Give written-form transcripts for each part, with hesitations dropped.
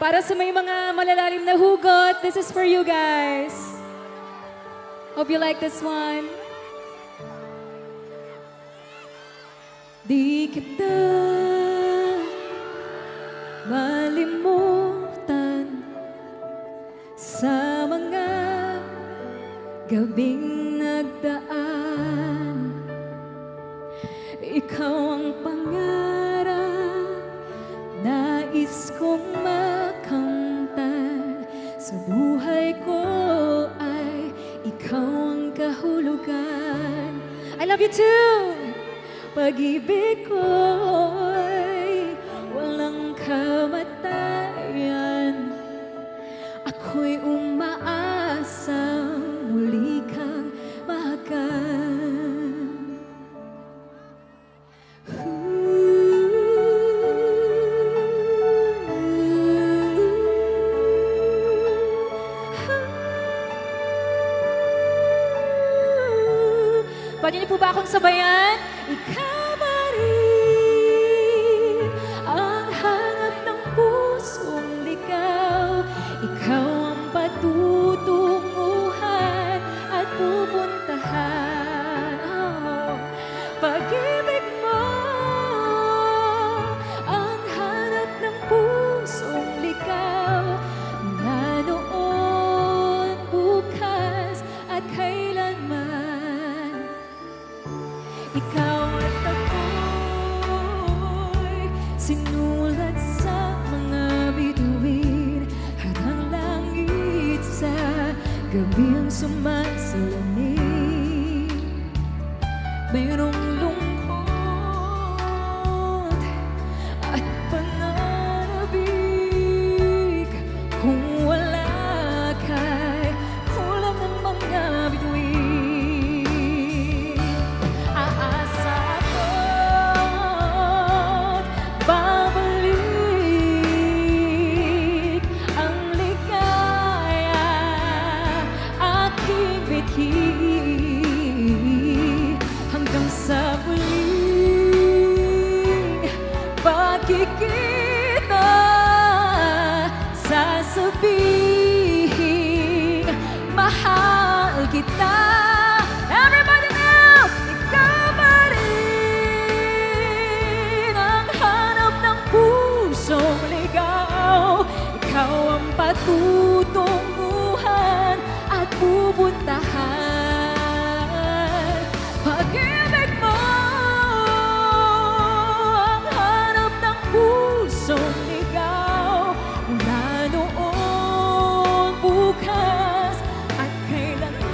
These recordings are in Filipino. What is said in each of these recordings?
Para sa may mga malalalim na hugot, this is for you guys. Hope you like this one. Di kita malimutan sa mga gabing nagdaan. Ikaw ang pangarap, nais kong makamtan. Sa buhay ko ay ikaw ang kahulugan. I love you too! Pag-ibig ko'y walang kamatayan. Ako'y umaasang muli kang mahagan. Pwede niyo po ba akong sabayan? Ikaw ba rin ang hanap ng pusong ligaw? Ikaw ang patutunguhan at pupuntahan. Oh, pag-ibig mo ang hanap ng pusong ligaw. Mula noon, bukas at kailanman. Ikaw at ako'y sinulat sa mga bituin. Harang langit sa gabing sumasalamin. Mayroong lungkot at pananabik. Kung wala ka'y kulang ang mga bituin. Hanggang sa muling pagkikita, sasabihin mahal kita. Everybody now! Ikaw ba rin ang hanap ng pusong ligaw? Ikaw ang patutunguhan at pupuntahan. Pag-ibig mo ang hanap ng pusong ligaw. Mula noon, bukas at kailanman.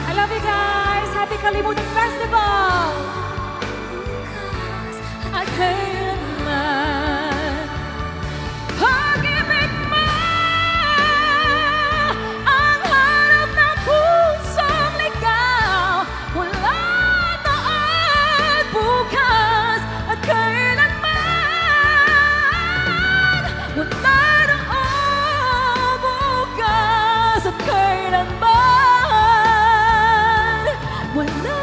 I love you guys! Happy Kalimutan Festival! At kailanman, pag-ibig mo ang hanap ng pusong ligaw. Mula noon, bukas at kailanman. Mula noon, bukas at kailanman. Mula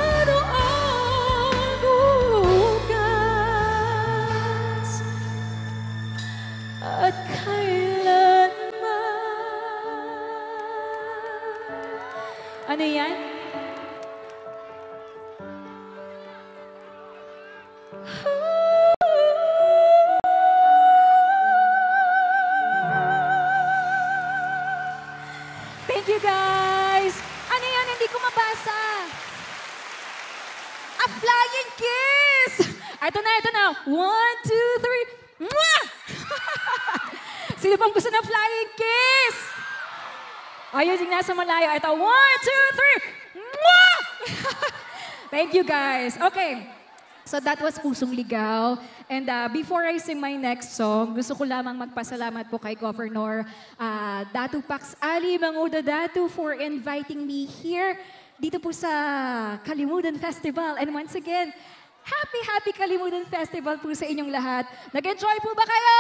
at kailanman. Ano yan? Thank you guys! Ano yan? Hindi ko mabasa. A flying kiss! Ito na, ito na. 1, 2, 3. Mwah! Sino pang gusto ng flying kiss? Ayun, yung nasa malayo. Ito, 1, 2, 3. Mwah! Thank you, guys. Okay. So that was Pusong Ligaw. And before I sing my next song, gusto ko lamang magpasalamat po kay Governor Datu Pax Ali Manguda Datu for inviting me here dito po sa Kalimutan Festival. And once again, happy Kalimutan Festival po sa inyong lahat. Nag-enjoy po ba kayo?